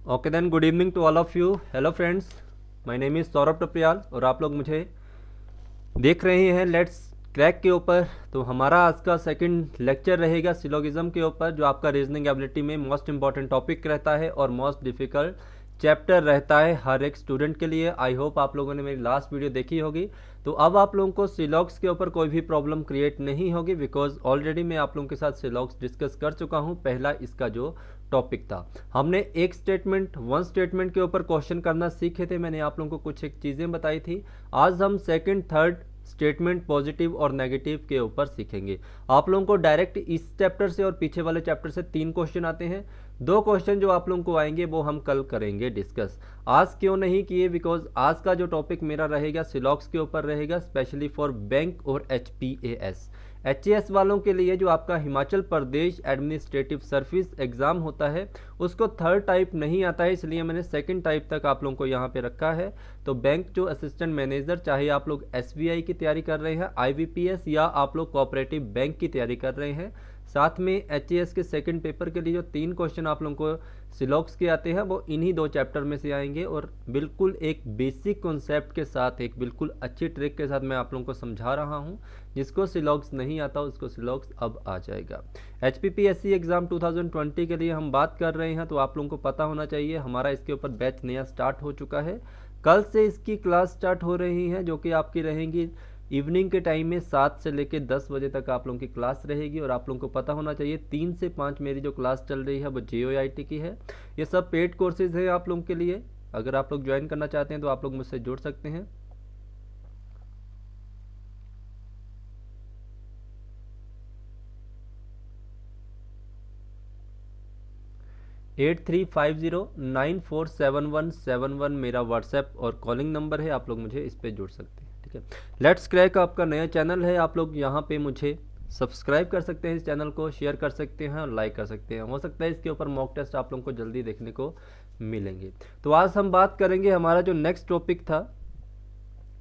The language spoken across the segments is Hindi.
Okay then, good evening to all of you. Hello friends, my name is Saurabh Tapriyal और आप लोग मुझे देख रहे हैं लेट्स क्रैक के ऊपर। तो हमारा आज का सेकंड लेक्चर रहेगा सिलोगिज्म के ऊपर, जो आपका रीजनिंग एबिलिटी में मोस्ट इंपॉर्टेंट टॉपिक रहता है और मोस्ट डिफ़िकल्ट चैप्टर रहता है हर एक स्टूडेंट के लिए। आई होप आप लोगों ने मेरी लास्ट वीडियो देखी होगी। तो अब आप लोगों को सिलॉग्स के ऊपर कोई भी प्रॉब्लम क्रिएट नहीं होगी, बिकॉज ऑलरेडी मैं आप लोगों के साथ सिलॉग्स डिस्कस कर चुका हूँ। पहला इसका जो टॉपिक था, हमने एक स्टेटमेंट वन स्टेटमेंट के ऊपर क्वेश्चन करना सीखे थे। मैंने आप लोगों को कुछ एक चीज़ें बताई थी। आज हम सेकंड थर्ड स्टेटमेंट पॉजिटिव और नेगेटिव के ऊपर सीखेंगे। आप लोगों को डायरेक्ट इस चैप्टर से और पीछे वाले चैप्टर से 3 क्वेश्चन आते हैं। 2 क्वेश्चन जो आप लोगों को आएंगे वो हम कल करेंगे डिस्कस। आज क्यों नहीं किए, बिकॉज आज का जो टॉपिक मेरा रहेगा सिलॉग्स के ऊपर रहेगा, स्पेशली फॉर बैंक और HPAS। HAS वालों के लिए जो आपका Himachal Pradesh administrative service exam होता है उसको थर्ड टाइप नहीं आता है, इसलिए मैंने सेकंड टाइप तक आप लोगों को यहाँ पे रखा है। तो बैंक जो असिस्टेंट मैनेजर, चाहे आप लोग SBI की तैयारी कर रहे हैं, IBPS या आप लोग कोऑपरेटिव बैंक की तैयारी कर रहे हैं, साथ में HAS के सेकंड पेपर के लिए जो 3 क्वेश्चन आप लोगों को सिलॉग्स के आते हैं वो इन्हीं 2 चैप्टर में से आएंगे। और बिल्कुल एक बेसिक कॉन्सेप्ट के साथ, एक बिल्कुल अच्छी ट्रिक के साथ मैं आप लोगों को समझा रहा हूँ। जिसको सिलॉग्स नहीं आता उसको सिलॉग्स अब आ जाएगा। HPPSC एग्ज़ाम 2020 के लिए हम बात कर रहे हैं, तो आप लोगों को पता होना चाहिए हमारा इसके ऊपर बैच नया स्टार्ट हो चुका है। कल से इसकी क्लास स्टार्ट हो रही है, जो कि आपकी रहेंगी इवनिंग के टाइम में 7 से लेकर 10 बजे तक आप लोगों की क्लास रहेगी। और आप लोगों को पता होना चाहिए 3 से 5 मेरी जो क्लास चल रही है वो JOIT की है। ये सब पेड कोर्सेज हैं आप लोगों के लिए। अगर आप लोग ज्वाइन करना चाहते हैं तो आप लोग मुझसे जुड़ सकते हैं। 8350947171 मेरा व्हाट्सएप और कॉलिंग नंबर है, आप लोग मुझे इस पर जुड़ सकते हैं। ठीक है, लेट्स क्रैक आपका नया चैनल है। आप लोग यहाँ पे मुझे सब्सक्राइब कर सकते हैं, इस चैनल को शेयर कर सकते हैं और लाइक कर सकते हैं। हो सकता है इसके ऊपर मॉक टेस्ट आप लोगों को जल्दी देखने को मिलेंगे। तो आज हम बात करेंगे हमारा जो नेक्स्ट टॉपिक था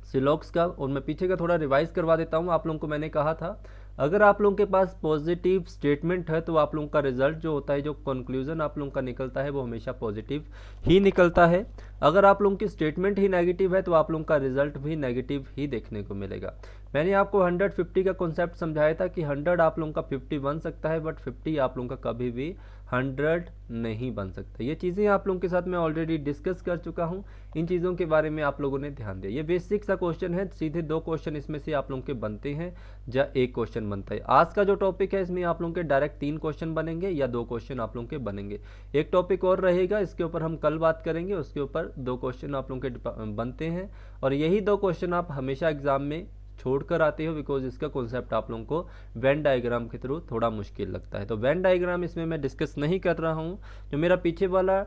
सिलॉग्स का, और मैं पीछे का थोड़ा रिवाइज करवा देता हूँ। आप लोगों को मैंने कहा था अगर आप लोगों के पास पॉजिटिव स्टेटमेंट है तो आप लोगों का रिजल्ट जो होता है, जो कंक्लूजन आप लोगों का निकलता है वो हमेशा पॉजिटिव ही निकलता है। अगर आप लोगों की स्टेटमेंट ही नेगेटिव है तो आप लोगों का रिजल्ट भी नेगेटिव ही देखने को मिलेगा। मैंने आपको 150 का कॉन्सेप्ट समझाया था कि 100 आप लोगों का 50 बन सकता है, बट 50 आप लोगों का कभी भी 100 नहीं बन सकता। ये चीज़ें आप लोगों के साथ मैं ऑलरेडी डिस्कस कर चुका हूँ। इन चीज़ों के बारे में आप लोगों ने ध्यान दिया। ये बेसिक सा क्वेश्चन है, सीधे 2 क्वेश्चन इसमें से आप लोगों के बनते हैं या 1 क्वेश्चन बनता है। आज का जो टॉपिक है इसमें आप लोगों के डायरेक्ट 3 क्वेश्चन बनेंगे या 2 क्वेश्चन आप लोगों के बनेंगे। एक टॉपिक और रहेगा, इसके ऊपर हम कल बात करेंगे, उसके ऊपर 2 क्वेश्चन आप लोगों के बनते हैं। और यही 2 क्वेश्चन आप हमेशा एग्जाम में छोड़कर आते हो, बिकॉज इसका कॉन्सेप्ट आप लोगों को वेन डायग्राम के थ्रू थोड़ा मुश्किल लगता है। तो वेन डायग्राम इसमें मैं डिस्कस नहीं कर रहा हूँ। जो मेरा पीछे वाला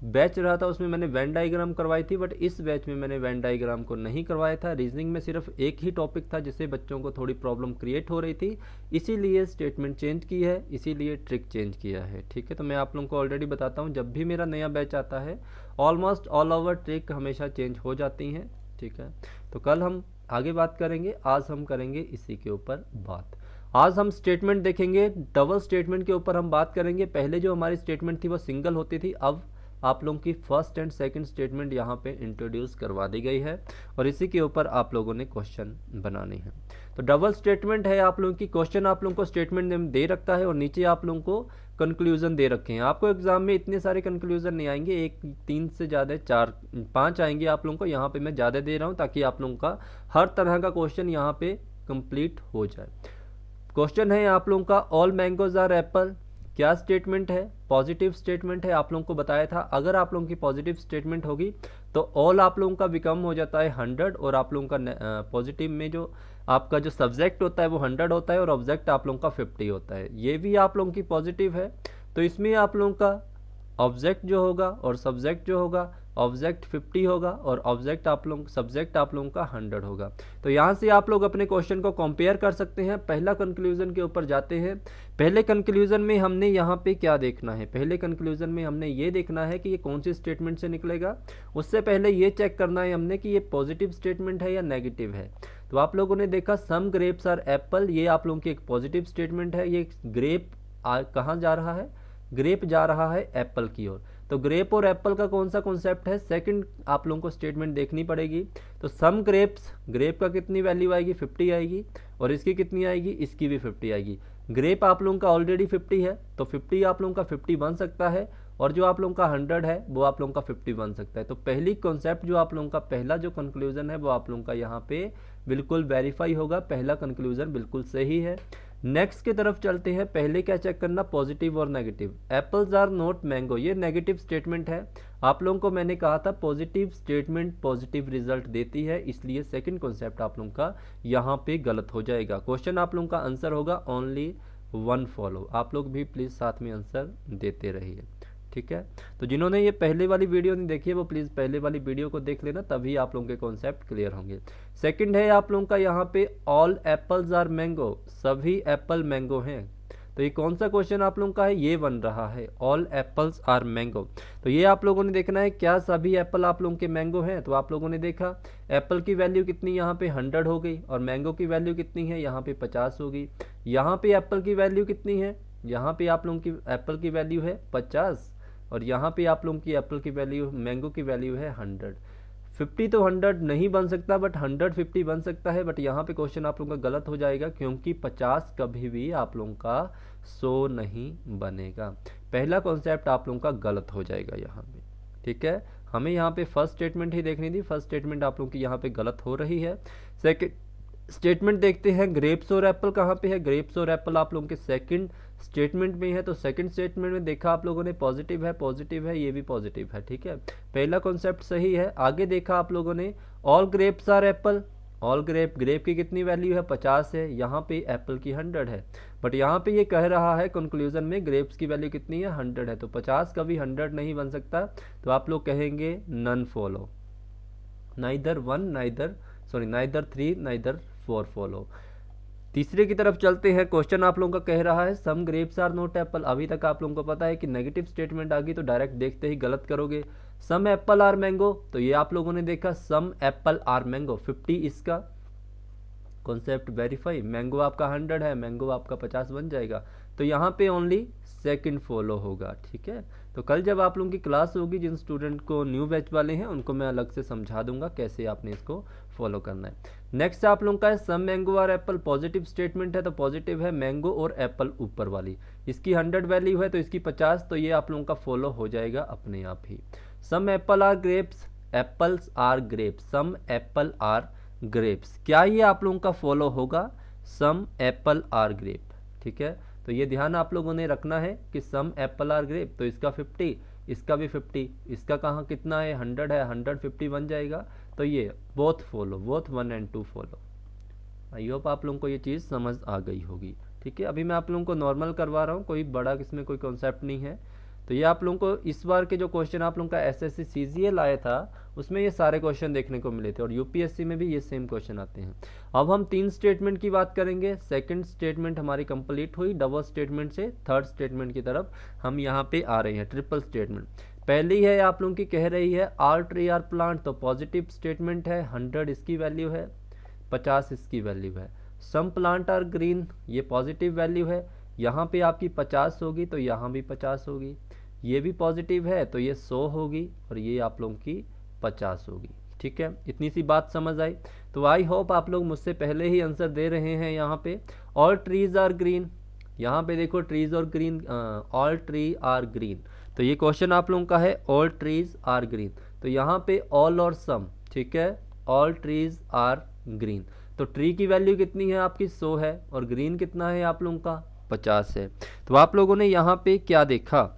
बैच रहा था उसमें मैंने वेन डायग्राम करवाई थी, बट इस बैच में मैंने वेन डायग्राम को नहीं करवाया था। रीजनिंग में सिर्फ एक ही टॉपिक था जिससे बच्चों को थोड़ी प्रॉब्लम क्रिएट हो रही थी, इसीलिए स्टेटमेंट चेंज की है, इसीलिए ट्रिक चेंज किया है। ठीक है, तो मैं आप लोगों को ऑलरेडी बताता हूँ, जब भी मेरा नया बैच आता है ऑलमोस्ट ऑल ओवर ट्रिक हमेशा चेंज हो जाती हैं। ठीक है, तो कल हम आगे बात करेंगे, आज हम करेंगे इसी के ऊपर बात। आज हम स्टेटमेंट देखेंगे, डबल स्टेटमेंट के ऊपर हम बात करेंगे। पहले जो हमारी स्टेटमेंट थी वो सिंगल होती थी, अब आप लोगों की फर्स्ट एंड सेकंड स्टेटमेंट यहाँ पे इंट्रोड्यूस करवा दी गई है और इसी के ऊपर आप लोगों ने क्वेश्चन बनाने हैं। तो डबल स्टेटमेंट है आप लोगों की, क्वेश्चन आप लोगों को स्टेटमेंट दे रखता है और नीचे आप लोगों को कंक्लूजन दे रखे हैं। आपको एग्जाम में इतने सारे कंक्लूजन नहीं आएंगे, 3 से ज़्यादा 4 5 आएंगे आप लोगों को। यहाँ पे मैं ज़्यादा दे रहा हूँ ताकि आप लोगों का हर तरह का क्वेश्चन यहाँ पे कंप्लीट हो जाए। क्वेश्चन है आप लोगों का, ऑल मैंगोज आर एप्पल। क्या स्टेटमेंट है? पॉजिटिव स्टेटमेंट है। आप लोगों को बताया था अगर आप लोगों की पॉजिटिव स्टेटमेंट होगी तो ऑल आप लोगों का बिकम हो जाता है 100 और आप लोगों का पॉजिटिव में जो आपका जो सब्जेक्ट होता है वो 100 होता है और ऑब्जेक्ट आप लोगों का 50 होता है। ये भी आप लोगों की पॉजिटिव है, तो इसमें आप लोगों का ऑब्जेक्ट जो होगा और सब्जेक्ट जो होगा, ऑब्जेक्ट 50 होगा और ऑब्जेक्ट आप लोग सब्जेक्ट आप लोगों का 100 होगा। तो यहाँ से आप लोग अपने क्वेश्चन को कंपेयर कर सकते हैं। पहला कंक्लूजन के ऊपर जाते हैं। पहले कंक्लूजन में हमने यहाँ पे क्या देखना है? पहले कंक्लूजन में हमने ये देखना है कि ये कौन सी स्टेटमेंट से निकलेगा। उससे पहले ये चेक करना है हमने कि ये पॉजिटिव स्टेटमेंट है या नेगेटिव है। तो आप लोगों ने देखा सम ग्रेप्स आर एप्पल, ये आप लोगों की एक पॉजिटिव स्टेटमेंट है। ये ग्रेप कहाँ जा रहा है? ग्रेप जा रहा है एप्पल की ओर। तो ग्रेप और एप्पल का कौन सा कॉन्सेप्ट है, सेकंड आप लोगों को स्टेटमेंट देखनी पड़ेगी। तो सम ग्रेप्स, ग्रेप का कितनी वैल्यू आएगी 50 आएगी, और इसकी कितनी आएगी, इसकी भी 50 आएगी। ग्रेप आप लोगों का ऑलरेडी 50 है तो 50 आप लोगों का 50 बन सकता है, और जो आप लोगों का 100 है वो आप लोगों का 50 बन सकता है। तो पहली कॉन्सेप्ट जो आप लोगों का पहला जो कंक्लूजन है वो आप लोगों का यहाँ पे बिल्कुल वेरीफाई होगा, पहला कंक्लूजन बिल्कुल सही है। नेक्स्ट की तरफ चलते हैं। पहले क्या चेक करना, पॉजिटिव और negative. Apples are not mango, ये नेगेटिव स्टेटमेंट है। आप लोगों को मैंने कहा था पॉजिटिव स्टेटमेंट पॉजिटिव रिजल्ट देती है, इसलिए सेकंड कॉन्सेप्ट आप लोगों का यहाँ पे गलत हो जाएगा। क्वेश्चन आप लोगों का आंसर होगा ओनली 1 फॉलो। आप लोग भी प्लीज़ साथ में आंसर देते रहिए, ठीक है। तो जिन्होंने ये पहले वाली वीडियो नहीं देखी है वो प्लीज़ पहले वाली वीडियो को देख लेना, तभी आप लोगों के कॉन्सेप्ट क्लियर होंगे। सेकंड है आप लोगों का यहाँ पे ऑल एप्पल्स आर मैंगो, सभी एप्पल मैंगो हैं। तो ये कौन सा क्वेश्चन आप लोगों का है, ये बन रहा है ऑल एप्पल्स आर मैंगो। तो ये आप लोगों ने देखना है क्या सभी एप्पल आप लोगों के मैंगो हैं। तो आप लोगों ने देखा एप्पल की वैल्यू कितनी यहाँ पे 100 हो गई, और मैंगो की वैल्यू कितनी है यहाँ पे 50 हो गई। यहाँ पे एप्पल की वैल्यू कितनी है, यहाँ पे आप लोगों की एप्पल की वैल्यू है 50, और यहाँ पे आप लोगों की एप्पल की वैल्यू, मैंगो की वैल्यू है 100। 50 तो 100 नहीं बन सकता, बट 100 50 बन सकता है। बट यहाँ पे क्वेश्चन आप लोगों का गलत हो जाएगा, क्योंकि 50 कभी भी आप लोगों का 100 नहीं बनेगा। पहला कॉन्सेप्ट आप लोगों का गलत हो जाएगा यहाँ पे, ठीक है। हमें यहाँ पे फर्स्ट स्टेटमेंट ही देखनी थी, फर्स्ट स्टेटमेंट आप लोगों की यहाँ पे गलत हो रही है। सेकंड स्टेटमेंट देखते हैं, ग्रेप्स और एप्पल कहाँ पे है, ग्रेप्स और एप्पल आप लोगों के सेकंड स्टेटमेंट में है। तो सेकंड स्टेटमेंट में देखा आप लोगों ने पॉजिटिव है, ये भी पॉजिटिव है, ठीक है। पहला कॉन्सेप्ट सही है। आगे देखा आप लोगों ने all grapes are apple, all grape, grape की कितनी वैल्यू है 50 है, यहाँ पे एप्पल की 100 है। बट यहाँ पे ये कह रहा है कंक्लूजन में ग्रेप्स की वैल्यू कितनी है 100 है, तो 50 कभी 100 नहीं बन सकता। तो आप लोग कहेंगे none follow, neither 3 neither 4 follow. तीसरे की तरफ चलते हैं। क्वेश्चन आप लोगों का कह रहा है सम ग्रेप्स आर नॉट एप्पल। अभी तक आप लोगों को पता है कि नेगेटिव स्टेटमेंट आ गई तो डायरेक्ट देखते ही गलत करोगे। सम एप्पल आर मैंगो, तो ये आप लोगों ने देखा सम एप्पल आर मैंगो 50, इसका कॉन्सेप्ट वेरीफाई। मैंगो आपका 100 है, मैंगो आपका 50 बन जाएगा। तो यहाँ पे ओनली सेकंड फॉलो होगा, ठीक है। तो कल जब आप लोगों की क्लास होगी, जिन स्टूडेंट को न्यू बैच वाले हैं उनको मैं अलग से समझा दूंगा कैसे आपने इसको फॉलो करना है। नेक्स्ट आप लोगों का है सम मैंगो और एप्पल, पॉजिटिव स्टेटमेंट है तो पॉजिटिव है, मैंगो और एप्पल ऊपर वाली, इसकी 100 वैल्यू है तो इसकी 50, तो ये आप लोगों का फॉलो हो जाएगा अपने आप ही। Some apple are grapes, apples are grapes, some apple are grapes, क्या ये आप लोगों का फॉलो होगा, सम एप्पल आर ग्रेप, ठीक है। तो ये ध्यान आप लोगों ने रखना है कि सम एप्पल आर ग्रेप, तो इसका 50, इसका भी 50, इसका कहाँ कितना है 100 है, 100 50 बन जाएगा। तो ये बोथ फॉलो, बोथ 1 और 2 फॉलो। आई होप आप लोगों को ये चीज़ समझ आ गई होगी, ठीक है। अभी मैं आप लोगों को नॉर्मल करवा रहा हूँ, कोई बड़ा इसमें कोई कॉन्सेप्ट नहीं है। तो ये आप लोगों को इस बार के जो क्वेश्चन आप लोगों का एसएससी सीजीएल आया था उसमें ये सारे क्वेश्चन देखने को मिले थे, और यूपीएससी में भी ये सेम क्वेश्चन आते हैं। अब हम 3 स्टेटमेंट की बात करेंगे। सेकंड स्टेटमेंट हमारी कंप्लीट हुई, डबल स्टेटमेंट से थर्ड स्टेटमेंट की तरफ हम यहाँ पे आ रहे हैं, ट्रिपल स्टेटमेंट। पहली है आप लोगों की कह रही है ऑल ट्री आर प्लांट, तो पॉजिटिव स्टेटमेंट है, 100 इसकी वैल्यू है, 50 इसकी वैल्यू है। सम प्लांट आर ग्रीन, ये पॉजिटिव वैल्यू है, यहाँ पे आपकी 50 होगी तो यहाँ भी 50 होगी, ये भी पॉजिटिव है तो ये 100 होगी, और ये आप लोगों की 50 होगी, ठीक है। इतनी सी बात समझ आई। तो आई होप आप लोग मुझसे पहले ही आंसर दे रहे हैं। यहाँ पे ऑल ट्रीज आर ग्रीन, यहाँ पे देखो ट्रीज और green, all tree are green, तो ये क्वेश्चन आप लोगों का है ऑल ट्रीज आर ग्रीन। तो यहाँ पे ऑल और सम, ठीक है, ऑल ट्रीज आर ग्रीन। तो ट्री की वैल्यू कितनी है आपकी 100 है, और ग्रीन कितना है आप लोगों का 50 है। तो आप लोगों ने यहाँ पे क्या देखा,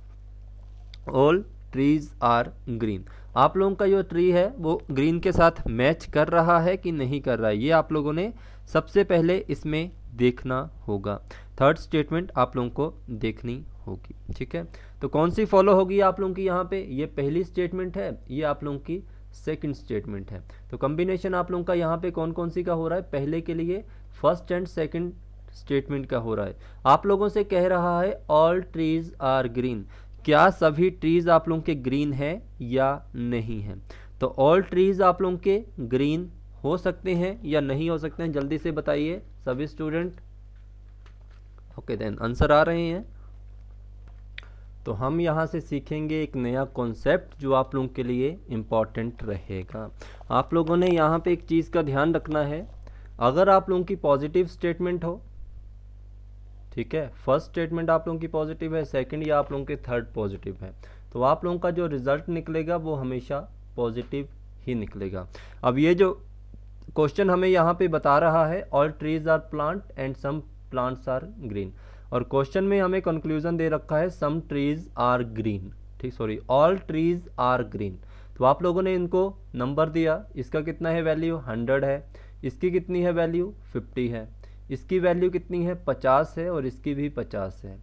ऑल ट्रीज आर ग्रीन। आप लोगों का जो ट्री है वो ग्रीन के साथ मैच कर रहा है कि नहीं कर रहा है, ये आप लोगों ने सबसे पहले इसमें देखना होगा। थर्ड स्टेटमेंट आप लोगों को देखनी होगी, ठीक है। तो कौन सी फॉलो होगी आप लोगों की यहाँ पे, ये पहली स्टेटमेंट है, ये आप लोगों की सेकंड स्टेटमेंट है। तो कॉम्बिनेशन आप लोगों का यहाँ पे कौन कौन सी का हो रहा है, पहले के लिए फर्स्ट एंड सेकंड स्टेटमेंट का हो रहा है। आप लोगों से कह रहा है ऑल ट्रीज आर ग्रीन, क्या सभी ट्रीज आप लोगों के ग्रीन है या नहीं है। तो ऑल ट्रीज आप लोगों के ग्रीन हो सकते हैं या नहीं हो सकते हैं, जल्दी से बताइए सभी स्टूडेंट। ओके देन आंसर आ रहे हैं। तो हम यहाँ से सीखेंगे एक नया कॉन्सेप्ट जो आप लोगों के लिए इम्पॉर्टेंट रहेगा। आप लोगों ने यहाँ पे एक चीज़ का ध्यान रखना है, अगर आप लोगों की पॉजिटिव स्टेटमेंट हो, ठीक है, फर्स्ट स्टेटमेंट आप लोगों की पॉजिटिव है, सेकंड या आप लोगों के थर्ड पॉजिटिव है, तो आप लोगों का जो रिजल्ट निकलेगा वो हमेशा पॉजिटिव ही निकलेगा। अब ये जो क्वेश्चन हमें यहाँ पे बता रहा है all trees are plant and some plants are green, और क्वेश्चन में हमें कंक्लूजन दे रखा है सम ट्रीज आर ग्रीन, ठीक, sorry, all trees are green. तो आप लोगों ने इनको नंबर दिया, इसका कितना है वैल्यू 100 है, इसकी कितनी है वैल्यू 50 है, इसकी वैल्यू कितनी है 50 है, और इसकी भी 50 है।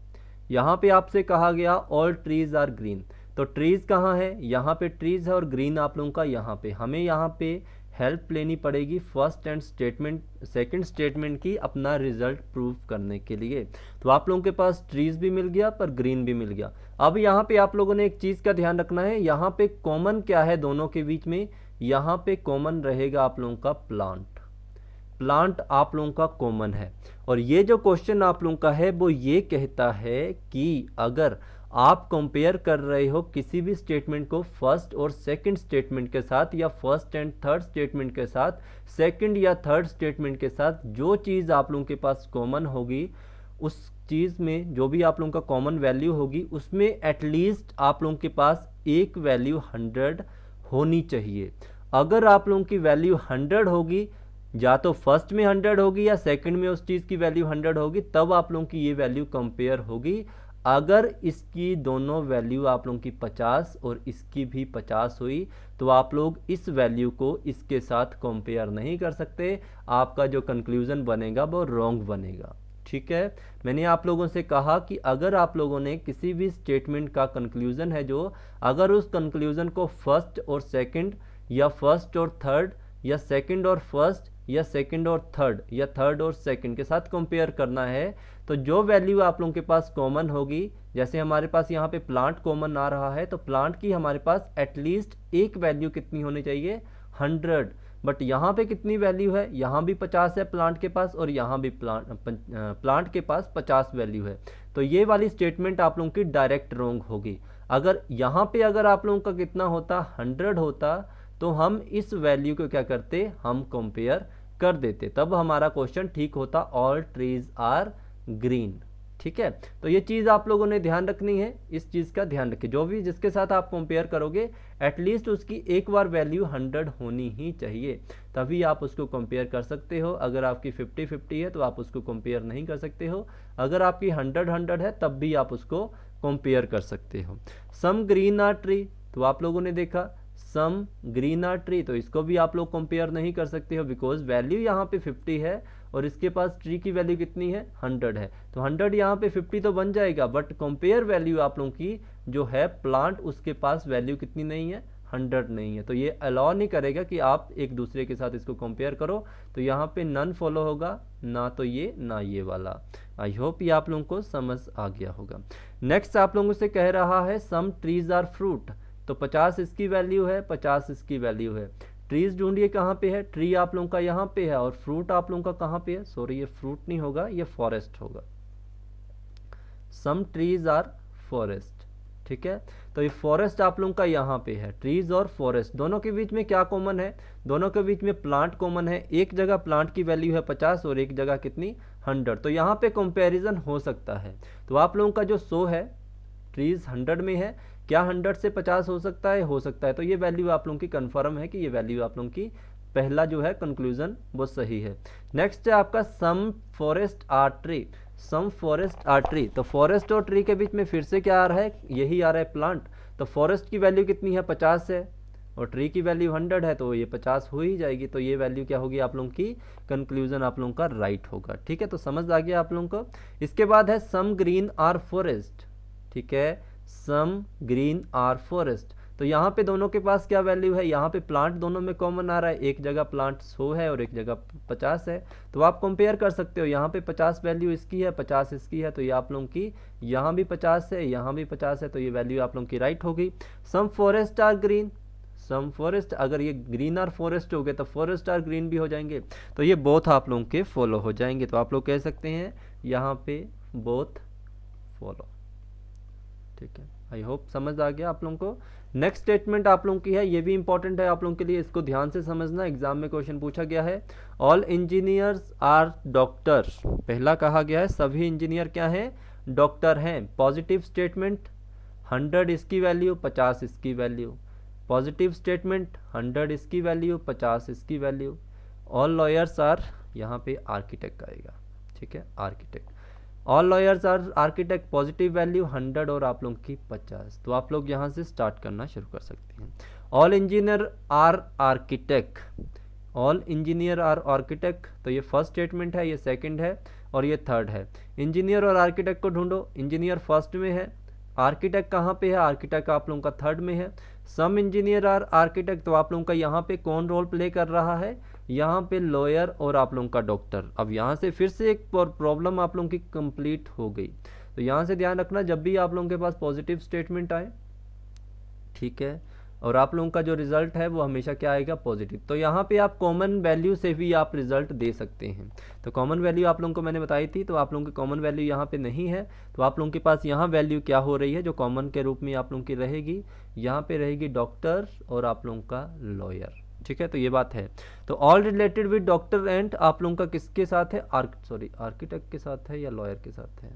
यहाँ पे आपसे कहा गया ऑल ट्रीज आर ग्रीन, तो ट्रीज कहाँ है, यहाँ पे ट्रीज है, और ग्रीन आप लोगों का यहाँ पे। हमें यहाँ पे हेल्प लेनी पड़ेगी फर्स्ट एंड सेकंड स्टेटमेंट की अपना रिजल्ट प्रूव करने के लिए। तो आप लोगों के पास ट्रीज भी मिल गया पर ग्रीन भी मिल गया। अब यहाँ पे आप लोगों ने एक चीज़ का ध्यान रखना है, यहाँ पे कॉमन क्या है दोनों के बीच में, यहाँ पे कॉमन रहेगा आप लोगों का प्लांट। प्लांट आप लोगों का कॉमन है, और ये जो क्वेश्चन आप लोगों का है वो ये कहता है कि अगर आप कंपेयर कर रहे हो किसी भी स्टेटमेंट को फर्स्ट और सेकंड स्टेटमेंट के साथ, या फर्स्ट एंड थर्ड स्टेटमेंट के साथ, सेकंड या थर्ड स्टेटमेंट के साथ, जो चीज़ आप लोगों के पास कॉमन होगी उस चीज़ में जो भी आप लोगों का कॉमन वैल्यू होगी उसमें एटलीस्ट आप लोगों के पास एक वैल्यू 100 होनी चाहिए। अगर आप लोगों की वैल्यू 100 होगी, या तो फर्स्ट में 100 होगी या सेकंड में उस चीज़ की वैल्यू 100 होगी, तब आप लोगों की ये वैल्यू कंपेयर होगी। अगर इसकी दोनों वैल्यू आप लोगों की 50 और इसकी भी 50 हुई तो आप लोग इस वैल्यू को इसके साथ कंपेयर नहीं कर सकते, आपका जो कंक्लूजन बनेगा वो रॉन्ग बनेगा। ठीक है, मैंने आप लोगों से कहा कि अगर आप लोगों ने किसी भी स्टेटमेंट का कंक्लूजन है जो, अगर उस कंक्लूजन को फर्स्ट और सेकंड, या फर्स्ट और थर्ड, या सेकंड और फर्स्ट, या सेकंड और थर्ड, या थर्ड और सेकंड के साथ कंपेयर करना है, तो जो वैल्यू आप लोगों के पास कॉमन होगी, जैसे हमारे पास यहाँ पे प्लांट कॉमन आ रहा है, तो प्लांट की हमारे पास एटलीस्ट एक वैल्यू कितनी होनी चाहिए 100। बट यहाँ पे कितनी वैल्यू है, यहाँ भी 50 है प्लांट के पास, और यहाँ भी प्लांट के पास 50 वैल्यू है। तो ये वाली स्टेटमेंट आप लोगों की डायरेक्ट रॉन्ग होगी। अगर यहाँ पे अगर आप लोगों का कितना होता 100 होता, तो हम इस वैल्यू को क्या करते, हम कंपेयर कर देते, तब हमारा क्वेश्चन ठीक होता, ऑल ट्रीज आर ग्रीन। ठीक है, तो ये चीज़ आप लोगों ने ध्यान रखनी है, इस चीज़ का ध्यान रखिए, जो भी जिसके साथ आप कंपेयर करोगे एटलीस्ट उसकी एक बार वैल्यू 100 होनी ही चाहिए, तभी आप उसको कंपेयर कर सकते हो। अगर आपकी 50-50 है तो आप उसको कंपेयर नहीं कर सकते हो, अगर आपकी 100-100 है तब भी आप उसको कंपेयर कर सकते हो। सम ग्रीन आर ट्री, तो आप लोगों ने देखा सम ग्रीन आर ट्री, तो इसको भी आप लोग कंपेयर नहीं कर सकते हो, बिकॉज वैल्यू यहाँ पे 50 है और इसके पास ट्री की वैल्यू कितनी है 100 है, तो 100 यहाँ पे 50 तो बन जाएगा, बट कंपेयर वैल्यू आप लोगों की जो है प्लांट, उसके पास वैल्यू कितनी नहीं है 100 नहीं है, तो ये अलाउ नहीं करेगा कि आप एक दूसरे के साथ इसको कंपेयर करो। तो यहाँ पे नन फॉलो होगा, ना तो ये ना ये वाला। आई होप ये आप लोगों को समझ आ गया होगा। नेक्स्ट आप लोगों से कह रहा है सम ट्रीज आर फ्रूट, तो 50 इसकी वैल्यू है, 50 इसकी वैल्यू है। ट्रीज ढूंढिए कहाँ पे है, ट्री आप लोगों का यहाँ पे है, और फ्रूट आप लोगों का कहाँ पे है, सॉरी ये फ्रूट नहीं होगा, ये फॉरेस्ट होगा। सम ट्रीज आर फॉरेस्ट, ठीक है, तो ये फॉरेस्ट आप लोगों का यहाँ पे है। ट्रीज और फॉरेस्ट दोनों के बीच में क्या कॉमन है, दोनों के बीच में प्लांट कॉमन है। एक जगह प्लांट की वैल्यू है 50 और एक जगह कितनी 100, तो यहाँ पे कंपैरिजन हो सकता है। तो आप लोगों का जो 100 है, ट्रीज 100 में है, क्या 100 से 50 हो सकता है, हो सकता है, तो ये वैल्यू आप लोगों की कंफर्म है कि ये वैल्यू आप लोगों की पहला जो है कंक्लूजन वो सही है। नेक्स्ट है आपका some forest are tree, some forest are tree, तो फॉरेस्ट और ट्री के बीच में फिर से क्या आ रहा है, यही आ रहा है प्लांट। तो फॉरेस्ट की वैल्यू कितनी है 50 है, और ट्री की वैल्यू 100 है, तो ये 50 हो ही जाएगी, तो ये वैल्यू क्या होगी आप लोगों की, कंक्लूजन आप लोगों का राइट होगा। ठीक है, तो समझ आ गया आप लोगों को। इसके बाद है सम ग्रीन आर फॉरेस्ट, ठीक है, सम ग्रीन आर फॉरेस्ट, तो यहाँ पे दोनों के पास क्या वैल्यू है, यहाँ पे प्लांट दोनों में कॉमन आ रहा है, एक जगह प्लांट 100 है और एक जगह 50 है, तो आप कंपेयर कर सकते हो, यहाँ पे 50 वैल्यू इसकी है, 50 इसकी है, तो ये आप लोगों की यहाँ भी 50 है, यहाँ भी 50 है, तो ये वैल्यू आप लोगों की राइट होगी। Some forest are green, some forest, अगर ये ग्रीन आर फॉरेस्ट हो गए तो फॉरेस्ट आर ग्रीन भी हो जाएंगे, तो ये बोथ आप लोगों के फॉलो हो जाएंगे, तो आप लोग कह सकते हैं यहाँ पे बोथ फॉलो। ठीक है, आई होप समझ आ गया आप लोगों को। नेक्स्ट स्टेटमेंट आप लोगों की है, ये भी इंपॉर्टेंट है आप लोगों के लिए, इसको ध्यान से समझना, एग्जाम में क्वेश्चन पूछा गया है। ऑल इंजीनियर्स आर डॉक्टर, पहला कहा गया है सभी इंजीनियर क्या हैं, डॉक्टर हैं। पॉजिटिव स्टेटमेंट 100 इसकी वैल्यू 50 इसकी वैल्यू, पॉजिटिव स्टेटमेंट 100 इसकी वैल्यू 50 इसकी वैल्यू। ऑल लॉयर्स आर, यहाँ पे आर्किटेक्ट आएगा, ठीक है, architect. All lawyers are architect, positive value 100 और आप लोग की 50। तो आप लोग यहाँ से स्टार्ट करना शुरू कर सकते हैं। All engineer are architect, all engineer are architect, तो ये फर्स्ट स्टेटमेंट है, ये सेकंड है और ये थर्ड है। इंजीनियर और आर्किटेक्ट को ढूंढो, इंजीनियर फर्स्ट में है, आर्किटेक्ट कहाँ पे है, आर्किटेक्ट आप लोगों का थर्ड में है। सम इंजीनियर आर आर्किटेक्ट, तो आप लोगों का यहाँ पे कौन रोल प्ले कर रहा है, यहाँ पे लॉयर और आप लोगों का डॉक्टर। अब यहाँ से फिर से एक प्रॉब्लम आप लोगों की कंप्लीट हो गई। तो यहाँ से ध्यान रखना, जब भी आप लोगों के पास पॉजिटिव स्टेटमेंट आए, ठीक है, और आप लोगों का जो रिजल्ट है वो हमेशा क्या आएगा, पॉजिटिव। तो यहाँ पे आप कॉमन वैल्यू से भी आप रिजल्ट दे सकते हैं। तो कॉमन वैल्यू आप लोगों को मैंने बताई थी, तो आप लोगों की कॉमन वैल्यू यहाँ पे नहीं है, तो आप लोगों के पास यहाँ वैल्यू क्या हो रही है जो कॉमन के रूप में आप लोगों की रहेगी, यहाँ पे रहेगी डॉक्टर और आप लोगों का लॉयर, ठीक है। तो ये बात है। तो all related with doctor and आप लोगों का किसके साथ है, आर्किटेक्ट के साथ है या लॉयर के साथ है,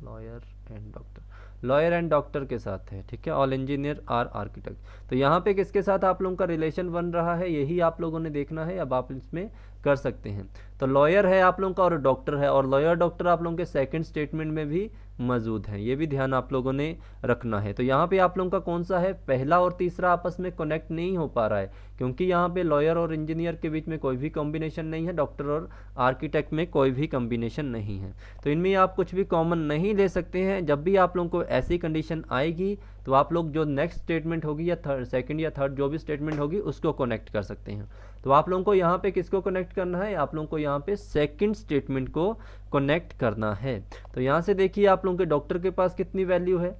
lawyer and doctor, lawyer and doctor के साथ है, ठीक है। ऑल इंजीनियर आर आर्किटेक्ट, तो यहाँ पे किसके साथ आप लोगों का रिलेशन बन रहा है, यही आप लोगों ने देखना है। अब आप इसमें कर सकते हैं। तो लॉयर है आप लोगों का और डॉक्टर है, और लॉयर डॉक्टर आप लोगों के सेकंड स्टेटमेंट में भी मौजूद है, ये भी ध्यान आप लोगों ने रखना है। तो यहाँ पे आप लोगों का कौन सा है, पहला और तीसरा आपस में कनेक्ट नहीं हो पा रहा है, क्योंकि यहाँ पे लॉयर और इंजीनियर के बीच में कोई भी कॉम्बिनेशन नहीं है, डॉक्टर और आर्किटेक्ट में कोई भी कॉम्बिनेशन नहीं है। तो इनमें आप कुछ भी कॉमन नहीं ले सकते हैं। जब भी आप लोगों को ऐसी कंडीशन आएगी तो आप लोग जो नेक्स्ट स्टेटमेंट होगी या थर्ड, सेकंड या थर्ड जो भी स्टेटमेंट होगी उसको कनेक्ट कर सकते हैं। तो आप लोगों को यहाँ पे किसको कनेक्ट करना है, आप लोगों को यहाँ पे सेकंड स्टेटमेंट को कनेक्ट करना है। तो यहाँ से देखिए आप लोगों के डॉक्टर के पास कितनी वैल्यू है,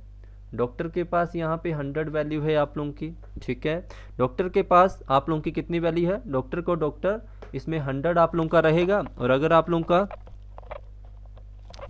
डॉक्टर के पास यहाँ पे 100 वैल्यू है आप लोगों की, ठीक है। डॉक्टर के पास आप लोगों की कितनी वैल्यू है, डॉक्टर को डॉक्टर इसमें 100 आप लोगों का रहेगा, और अगर आप लोगों का,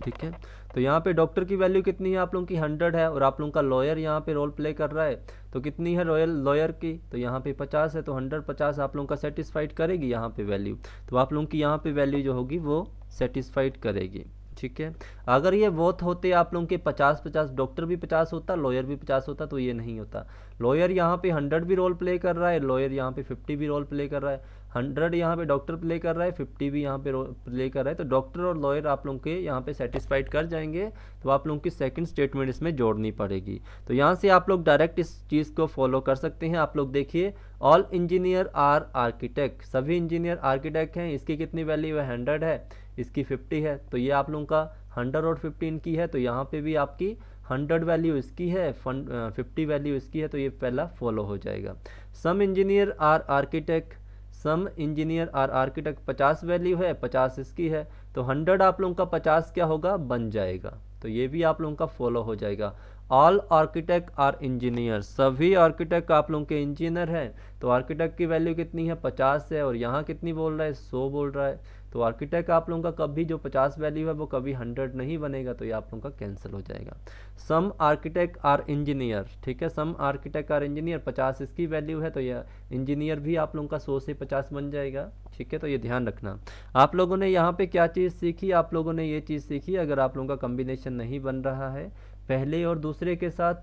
ठीक है, तो यहाँ पे डॉक्टर की वैल्यू कितनी है आप लोगों की 100 है, और आप लोगों का लॉयर यहाँ पे रोल प्ले कर रहा है, तो कितनी है रॉयल लॉयर की, तो यहाँ पे 50 है, तो 100 50 आप लोगों का सेटिस्फाइड करेगी यहाँ पे वैल्यू। तो आप लोगों की यहाँ पे वैल्यू जो होगी वो सेटिस्फाइड करेगी, ठीक है। अगर ये बोथ होते आप लोगों के 50-50, डॉक्टर भी 50 होता, लॉयर भी 50 होता, तो ये नहीं होता। लॉयर यहाँ पे 100 भी रोल प्ले कर रहा है, लॉयर यहाँ पे 50 भी रोल प्ले कर रहा है, 100 यहाँ पे डॉक्टर प्ले कर रहा है, 50 भी यहाँ पे प्ले कर रहा है, तो डॉक्टर और लॉयर आप लोगों के यहाँ पे सेटिस्फाइड कर जाएंगे। तो आप लोगों की सेकंड स्टेटमेंट इसमें जोड़नी पड़ेगी। तो यहाँ से आप लोग डायरेक्ट इस चीज़ को फॉलो कर सकते हैं। आप लोग देखिए, ऑल इंजीनियर आर आर्किटेक्ट, सभी इंजीनियर आर्किटेक्ट हैं, इसकी कितनी वैल्यू है, 100 है, इसकी 50 है, तो ये आप लोगों का 100 और 15 की है, तो यहाँ पे भी आपकी 100 वैल्यू इसकी है, 50 वैल्यू इसकी है, तो ये पहला फॉलो हो जाएगा। Some engineer are architect, some engineer are architect 50 value है, 50 इसकी है, तो 100 आप लोगों का 50 क्या होगा, बन जाएगा, तो ये भी आप लोगों का फॉलो हो जाएगा। ऑल आर्किटेक्ट आर इंजीनियर, सभी आर्किटेक्ट आप लोगों के इंजीनियर हैं, तो आर्किटेक्ट की वैल्यू कितनी है, 50 है, और यहाँ कितनी बोल रहा है, 100 बोल रहा है, तो आर्किटेक्ट आप लोगों का कभी जो 50 वैल्यू है वो कभी 100 नहीं बनेगा, तो ये आप लोगों का कैंसिल हो जाएगा। सम आर्किटेक्ट आर इंजीनियर, ठीक है, सम आर्किटेक्ट आर इंजीनियर 50 इसकी वैल्यू है, तो ये इंजीनियर भी आप लोगों का 100 से 50 बन जाएगा, ठीक है। तो ये ध्यान रखना। आप लोगों ने यहाँ पे क्या चीज़ सीखी, आप लोगों ने ये चीज़ सीखी, अगर आप लोगों का कॉम्बिनेशन नहीं बन रहा है पहले और दूसरे के साथ,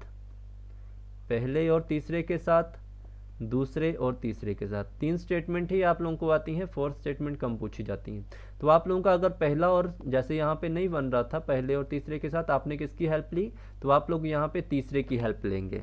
पहले और तीसरे के साथ, दूसरे और तीसरे के साथ, 3 स्टेटमेंट ही आप लोगों को आती हैं, 4th स्टेटमेंट कम पूछी जाती हैं। तो आप लोगों का अगर पहला और, जैसे यहाँ पे नहीं बन रहा था पहले और तीसरे के साथ, आपने किसकी हेल्प ली, तो आप लोग यहाँ पे तीसरे की हेल्प लेंगे।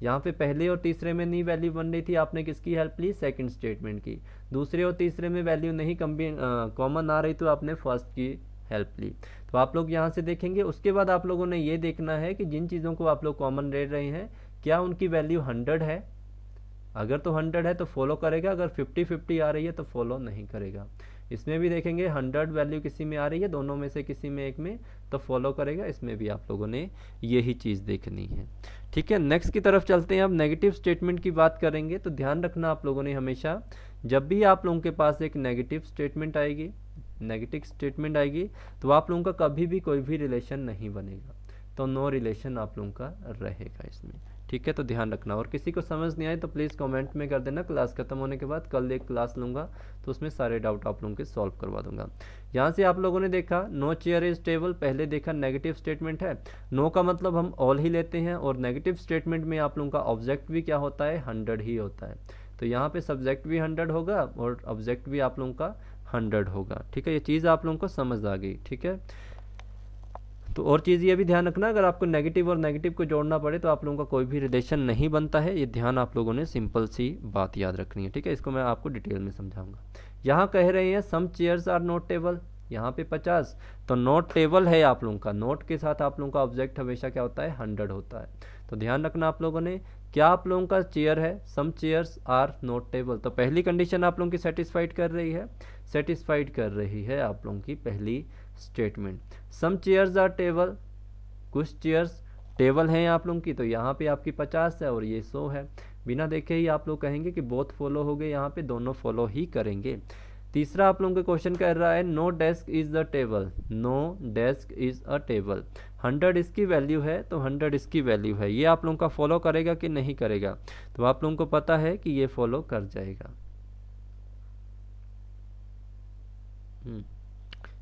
यहाँ पे पहले और तीसरे में नहीं वैल्यू बन रही थी, आपने किसकी हेल्प ली, सेकंड स्टेटमेंट की। दूसरे और तीसरे में वैल्यू नहीं कॉमन आ रही, तो आपने फर्स्ट की हेल्प ली। तो आप लोग यहाँ से देखेंगे। उसके बाद आप लोगों ने ये देखना है कि जिन चीज़ों को आप लोग कॉमन ले रहे हैं क्या उनकी वैल्यू 100 है, अगर तो 100 है तो फॉलो करेगा, अगर 50-50 आ रही है तो फॉलो नहीं करेगा। इसमें भी देखेंगे 100 वैल्यू किसी में आ रही है, दोनों में से किसी में एक में, तो फॉलो करेगा। इसमें भी आप लोगों ने यही चीज़ देखनी है, ठीक है। नेक्स्ट की तरफ चलते हैं। अब नेगेटिव स्टेटमेंट की बात करेंगे, तो ध्यान रखना आप लोगों ने हमेशा, जब भी आप लोगों के पास एक नेगेटिव स्टेटमेंट आएगी, नेगेटिव स्टेटमेंट आएगी, तो आप लोगों का कभी भी कोई भी रिलेशन नहीं बनेगा। तो नो रिलेशन आप लोगों का रहेगा इसमें, ठीक है। तो ध्यान रखना, और किसी को समझ नहीं आए तो प्लीज़ कमेंट में कर देना, क्लास खत्म होने के बाद कल एक क्लास लूँगा तो उसमें सारे डाउट आप लोगों के सॉल्व करवा दूंगा। यहाँ से आप लोगों ने देखा नो चेयर इज टेबल, पहले देखा नेगेटिव स्टेटमेंट है, नो का मतलब हम ऑल ही लेते हैं, और नेगेटिव स्टेटमेंट में आप लोगों का ऑब्जेक्ट भी क्या होता है, 100 ही होता है। तो यहाँ पे सब्जेक्ट भी 100 होगा और ऑब्जेक्ट भी आप लोगों का 100 होगा, ठीक है। ये चीज़ आप लोगों को समझ आ गई, ठीक है। तो और चीज़ ये भी ध्यान रखना, अगर आपको नेगेटिव और नेगेटिव को जोड़ना पड़े तो आप लोगों का कोई भी रिलेशन नहीं बनता है, ये ध्यान आप लोगों ने सिंपल सी बात याद रखनी है, ठीक है। इसको मैं आपको डिटेल में समझाऊंगा। यहाँ कह रहे हैं सम चेयर्स आर नॉट टेबल, यहाँ पे 50, तो नॉट टेबल है आप लोगों का, नोट के साथ आप लोगों का ऑब्जेक्ट हमेशा क्या होता है, 100 होता है। तो ध्यान रखना आप लोगों ने, क्या आप लोगों का चेयर है, सम चेयर्स आर नॉट टेबल, तो पहली कंडीशन आप लोगों की सेटिस्फाइड कर रही है, सेटिस्फाइड कर रही है आप लोगों की पहली statement. Some chairs are table, कुछ चेयर्स टेबल हैं आप लोगों की, तो यहाँ पे आपकी 50 है और ये 100 है, बिना देखे ही आप लोग कहेंगे कि बोथ फॉलो हो गए, यहाँ पे दोनों फॉलो ही करेंगे। तीसरा आप लोगों का क्वेश्चन कह रहा है no desk is the table, no desk is a table, 100 इसकी वैल्यू है तो 100 इसकी वैल्यू है, ये आप लोगों का फॉलो करेगा कि नहीं करेगा, तो आप लोगों को पता है कि ये फॉलो कर जाएगा।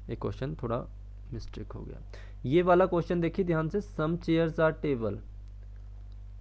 ये क्वेश्चन थोड़ा मिस्टेक हो गया। ये वाला क्वेश्चन देखिए ध्यान से, सम चेयर्स आर टेबल,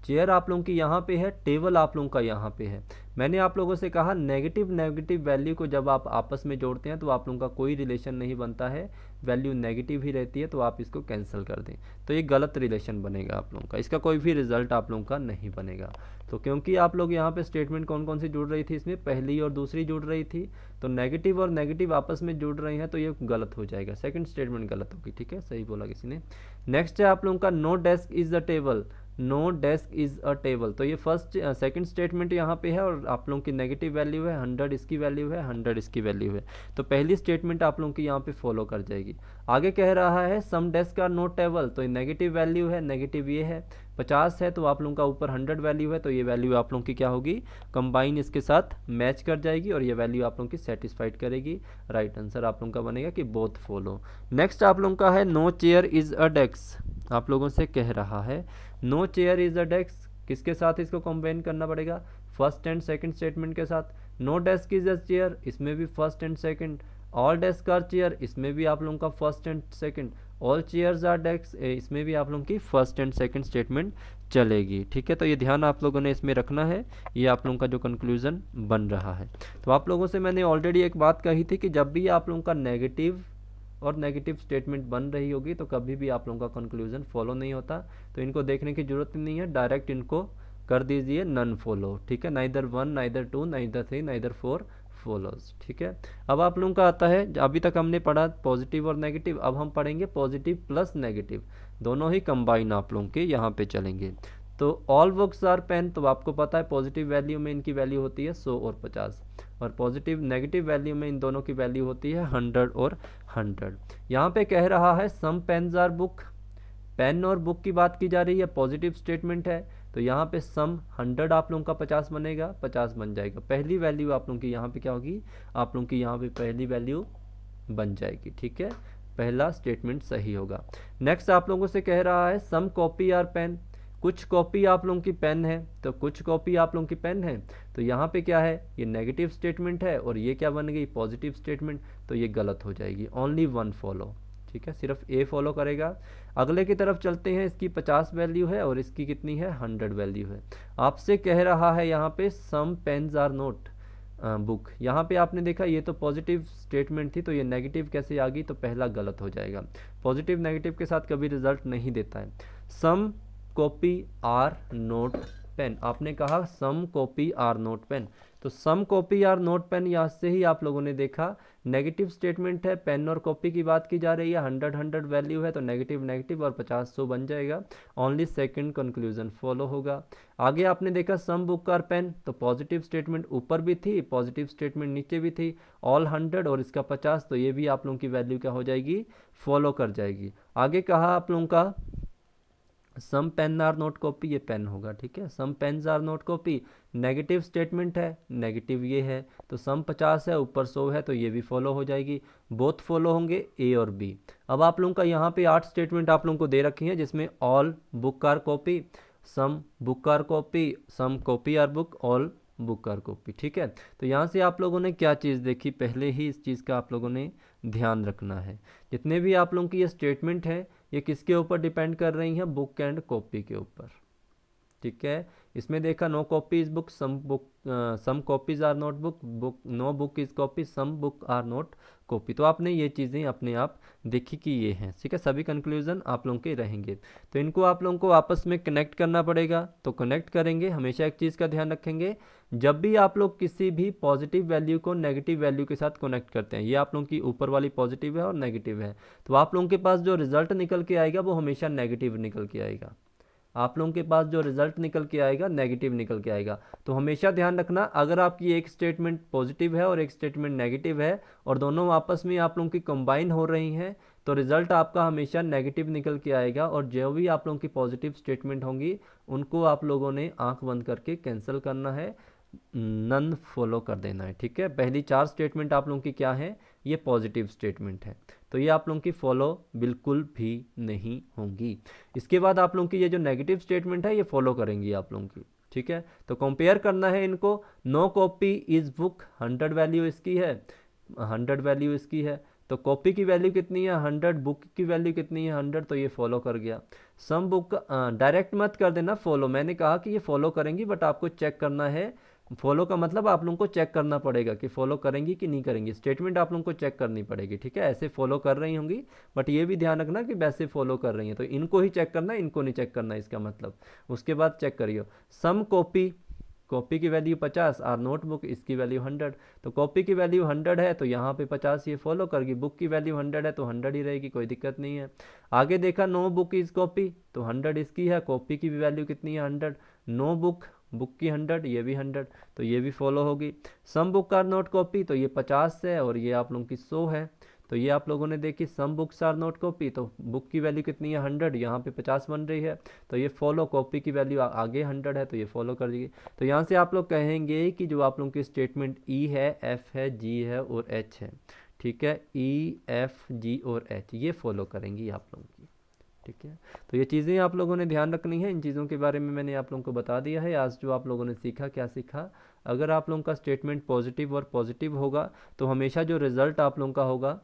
चेयर आप लोगों की यहाँ पे है, टेबल आप लोगों का यहाँ पे है। मैंने आप लोगों से कहा नेगेटिव नेगेटिव वैल्यू को जब आप आपस में जोड़ते हैं तो आप लोगों का कोई रिलेशन नहीं बनता है, वैल्यू नेगेटिव ही रहती है, तो आप इसको कैंसिल कर दें, तो ये गलत रिलेशन बनेगा आप लोगों का, इसका कोई भी रिजल्ट आप लोगों का नहीं बनेगा। तो क्योंकि आप लोग यहाँ पे स्टेटमेंट कौन कौन सी जुड़ रही थी, इसमें पहली और दूसरी जुड़ रही थी, तो नेगेटिव और नेगेटिव आपस में जुड़ रहे हैं तो ये गलत हो जाएगा, सेकंड स्टेटमेंट गलत होगी, ठीक है, सही बोला किसी ने। नेक्स्ट है आप लोगों का no desk is the table, no desk is a table, तो ये फर्स्ट सेकंड स्टेटमेंट यहाँ पे है और आप लोगों की नेगेटिव वैल्यू है 100, इसकी वैल्यू है 100, इसकी वैल्यू है, तो पहली स्टेटमेंट आप लोगों की यहाँ पे फॉलो कर जाएगी। आगे कह रहा है सम डेस्क आर नॉट टेबल, तो ये नेगेटिव वैल्यू है, नेगेटिव ये है, 50 है तो आप लोगों का ऊपर 100 वैल्यू है, तो ये वैल्यू आप लोगों की क्या होगी, कंबाइन इसके साथ मैच कर जाएगी और ये वैल्यू आप लोगों की सेटिस्फाइड करेगी। राइट आंसर आप लोगों का बनेगा कि बोथ फॉलो। नेक्स्ट आप लोगों का है no chair is a desk, आप लोगों से कह रहा है no chair is a desk, किसके साथ इसको कंबाइन करना पड़ेगा, फर्स्ट एंड सेकंड स्टेटमेंट के साथ। No desk is a chair, इसमें भी first and second. All desk are chair, इसमें भी आप लोगों का first and second. All chairs are desk, इसमें भी आप लोगों की फर्स्ट एंड सेकंड स्टेटमेंट चलेगी, ठीक है। तो ये ध्यान आप लोगों ने इसमें रखना है, ये आप लोगों का जो कंक्लूजन बन रहा है। तो आप लोगों से मैंने ऑलरेडी एक बात कही थी कि जब भी आप लोगों का नेगेटिव और नेगेटिव स्टेटमेंट बन रही होगी तो कभी भी आप लोगों का कंक्लूजन फॉलो नहीं होता, तो इनको देखने की जरूरत नहीं है, डायरेक्ट इनको कर दीजिए नन फॉलो, ठीक है, neither 1 neither 2 neither 3 neither 4 follows, ठीक है। अब आप लोगों का आता है, अभी तक हमने पढ़ा पॉजिटिव और नेगेटिव, अब हम पढ़ेंगे पॉजिटिव प्लस नेगेटिव, दोनों ही कंबाइन आप लोगों के यहाँ पे चलेंगे। तो ऑल बुक्स आर पेन, तो आपको पता है पॉजिटिव वैल्यू में इनकी वैल्यू होती है 100 और 50, और पॉजिटिव नेगेटिव वैल्यू में इन दोनों की वैल्यू होती है 100 और 100। यहाँ पे कह रहा है some pens are book, pen और बुक की बात की जा रही है, पॉजिटिव स्टेटमेंट है, तो यहाँ पे सम 100 आप लोगों का 50 बनेगा, 50 बन जाएगा, पहली वैल्यू आप लोगों की यहाँ पे क्या होगी, आप लोगों की यहाँ पे पहली वैल्यू बन जाएगी, ठीक है, पहला स्टेटमेंट सही होगा। नेक्स्ट आप लोगों से कह रहा है सम कॉपी आर पेन, कुछ कॉपी आप लोगों की पेन है, तो कुछ कॉपी आप लोगों की पेन है, तो यहाँ पे क्या है, ये नेगेटिव स्टेटमेंट है और ये क्या बन गई, पॉजिटिव स्टेटमेंट, तो ये गलत हो जाएगी, ओनली 1 फॉलो, ठीक है, सिर्फ ए फॉलो करेगा। अगले की तरफ चलते हैं, इसकी 50 वैल्यू है और इसकी कितनी है, 100 वैल्यू है। आपसे कह रहा है यहाँ पे सम पेन्स आर नोट बुक, यहाँ पे आपने देखा ये तो पॉजिटिव स्टेटमेंट थी, तो ये नेगेटिव कैसे आ गई, तो पहला गलत हो जाएगा, पॉजिटिव नेगेटिव के साथ कभी रिजल्ट नहीं देता है। सम कॉपी आर नोट पेन, आपने कहा सम कॉपी आर नोट पेन, तो सम कॉपी आर नोट पेन, यहाँ से ही आप लोगों ने देखा नेगेटिव स्टेटमेंट है, पेन और कॉपी की बात की जा रही है, 100 100 वैल्यू है, तो नेगेटिव नेगेटिव और 50 100 बन जाएगा, ओनली सेकंड कंक्लूजन फॉलो होगा। आगे आपने देखा सम बुक आर पेन, तो पॉजिटिव स्टेटमेंट ऊपर भी थी, पॉजिटिव स्टेटमेंट नीचे भी थी, ऑल 100 और इसका 50, तो ये भी आप लोगों की वैल्यू क्या हो जाएगी, फॉलो कर जाएगी। आगे कहा आप लोगों का some pen are not copy, ये पेन होगा, ठीक है। Some pens are not copy, negative statement है, नेगेटिव ये है, तो सम 50 है, ऊपर 100 है, तो ये भी फॉलो हो जाएगी। बोथ फॉलो होंगे, ए और बी। अब आप लोगों का यहाँ पे 8 स्टेटमेंट आप लोगों को दे रखी हैं, जिसमें all book are copy, some book are copy, some copy are book, all book are copy, ठीक है। तो यहाँ से आप लोगों ने क्या चीज़ देखी, पहले ही इस चीज़ का आप लोगों ने ध्यान रखना है। जितने भी आप लोगों की ये स्टेटमेंट है, ये किसके ऊपर डिपेंड कर रही हैं, बुक एंड कॉपी के ऊपर, ठीक है। इसमें देखा no copy is book, some copies are not book, no book is copy, some book are not copy. तो आपने ये चीज़ें अपने आप देखी कि ये हैं, ठीक है। सभी कंक्लूजन आप लोगों के रहेंगे, तो इनको आप लोगों को आपस में कनेक्ट करना पड़ेगा। तो कनेक्ट करेंगे, हमेशा एक चीज़ का ध्यान रखेंगे, जब भी आप लोग किसी भी पॉजिटिव वैल्यू को नेगेटिव वैल्यू के साथ कनेक्ट करते हैं, ये आप लोगों की ऊपर वाली पॉजिटिव है और नेगेटिव है, तो आप लोगों के पास जो रिजल्ट निकल के आएगा वो हमेशा नेगेटिव निकल के आएगा। आप लोगों के पास जो रिजल्ट निकल के आएगा नेगेटिव निकल के आएगा। तो हमेशा ध्यान रखना, अगर आपकी एक स्टेटमेंट पॉजिटिव है और एक स्टेटमेंट नेगेटिव है और दोनों आपस में आप लोगों की कंबाइन हो रही हैं, तो रिजल्ट आपका हमेशा नेगेटिव निकल के आएगा। और जो भी आप लोगों की पॉजिटिव स्टेटमेंट होंगी उनको आप लोगों ने आंख बंद करके कैंसिल करना है, नन फॉलो कर देना है, ठीक है। पहली 4 स्टेटमेंट आप लोगों की क्या है, ये पॉजिटिव स्टेटमेंट है, तो ये आप लोगों की फॉलो बिल्कुल भी नहीं होंगी। इसके बाद आप लोगों की ये जो नेगेटिव स्टेटमेंट है ये फॉलो करेंगी आप लोगों की, ठीक है। तो कंपेयर करना है इनको, no copy is book, 100 value इसकी है, 100 वैल्यू इसकी है, तो कॉपी की वैल्यू कितनी है 100, बुक की वैल्यू कितनी है 100, तो ये फॉलो कर गया। सम बुक, डायरेक्ट मत कर देना फॉलो, मैंने कहा कि ये फॉलो करेंगी, बट आपको चेक करना है। फॉलो का मतलब आप लोगों को चेक करना पड़ेगा कि फॉलो करेंगी कि नहीं करेंगी, स्टेटमेंट आप लोगों को चेक करनी पड़ेगी, ठीक है। ऐसे फॉलो कर रही होंगी, बट ये भी ध्यान रखना कि वैसे फॉलो कर रही हैं, तो इनको ही चेक करना है, इनको नहीं चेक करना, इसका मतलब। उसके बाद चेक करियो, सम कॉपी, कॉपी की वैल्यू 50, आर नोटबुक इसकी वैल्यू 100, तो कॉपी की वैल्यू 100 है तो यहाँ पे 50 ये फॉलो करगी, बुक की वैल्यू 100 है तो 100 ही रहेगी, कोई दिक्कत नहीं है। आगे देखा नो बुक इज कॉपी, तो 100 इसकी है, कॉपी की भी वैल्यू कितनी है 100, नो बुक, बुक की 100, ये भी 100, तो ये भी फॉलो होगी। Some book are not copy, तो ये 50 है और ये आप लोगों की 100 है, तो ये आप लोगों ने देखी। Some books are not copy, तो बुक की वैल्यू कितनी है 100, यहाँ पे 50 बन रही है, तो ये फॉलो, कॉपी की वैल्यू आगे 100 है तो ये फॉलो कर दीजिए। तो यहाँ से आप लोग कहेंगे कि जो आप लोगों की स्टेटमेंट ई है, एफ है, जी है और एच है, ठीक है, ई एफ जी और एच ये फॉलो करेंगी आप लोगों की, ठीक है। तो ये चीज़ें आप लोगों ने ध्यान रखनी है, इन चीज़ों के बारे में मैंने आप लोगों को बता दिया है। आज जो आप लोगों ने सीखा, क्या सीखा, अगर आप लोगों का स्टेटमेंट पॉजिटिव और पॉजिटिव होगा तो हमेशा जो रिजल्ट आप लोगों का होगा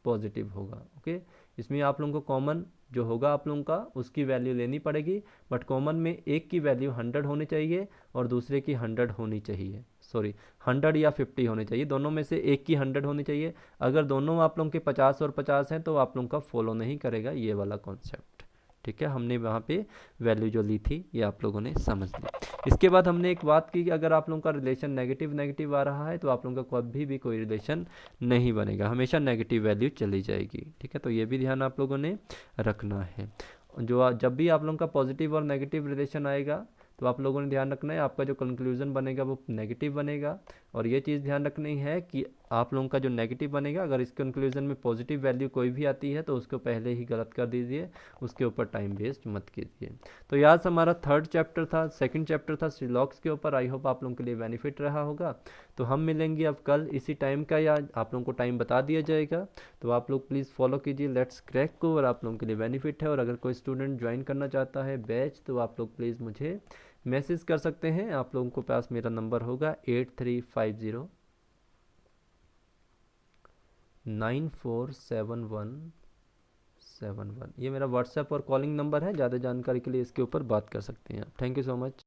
पॉजिटिव होगा, ओके। इसमें आप लोगों को कॉमन जो होगा आप लोगों का उसकी वैल्यू लेनी पड़ेगी, बट कॉमन में एक की वैल्यू 100 होनी चाहिए और दूसरे की 100 होनी चाहिए, सॉरी 100 या 50 होनी चाहिए, दोनों में से एक की 100 होनी चाहिए। अगर दोनों आप लोगों के 50 और 50 हैं तो आप लोगों का फॉलो नहीं करेगा ये वाला कॉन्सेप्ट, ठीक है। हमने वहाँ पे वैल्यू जो ली थी ये आप लोगों ने समझ ली। इसके बाद हमने एक बात की कि अगर आप लोगों का रिलेशन नेगेटिव नेगेटिव आ रहा है तो आप लोगों का कभी भी कोई रिलेशन नहीं बनेगा, हमेशा नेगेटिव वैल्यू चली जाएगी, ठीक है। तो ये भी ध्यान आप लोगों ने रखना है। जो जब भी आप लोगों का पॉजिटिव और नेगेटिव रिलेशन आएगा तो आप लोगों ने ध्यान रखना है आपका जो कंक्लूजन बनेगा वो नेगेटिव बनेगा। और ये चीज़ ध्यान रखनी है कि आप लोगों का जो नेगेटिव बनेगा, अगर इस कंक्लूजन में पॉजिटिव वैल्यू कोई भी आती है तो उसको पहले ही गलत कर दीजिए, उसके ऊपर टाइम वेस्ट मत कीजिए। तो यार हमारा 3rd चैप्टर था, 2nd चैप्टर था श्रीलॉक्स के ऊपर। आई होप आप लोगों के लिए बेनिफिट रहा होगा। तो हम मिलेंगे अब कल इसी टाइम का, या आप लोगों को टाइम बता दिया जाएगा, तो आप लोग प्लीज़ फॉलो कीजिए लेट्स क्रैक को, और आप लोगों के लिए बेनिफिट है। और अगर कोई स्टूडेंट ज्वाइन करना चाहता है बैच तो आप लोग प्लीज़ मुझे मैसेज कर सकते हैं। आप लोगों को पास मेरा नंबर होगा 8350947171, ये मेरा व्हाट्सएप और कॉलिंग नंबर है। ज़्यादा जानकारी के लिए इसके ऊपर बात कर सकते हैं आप। Thank you so much.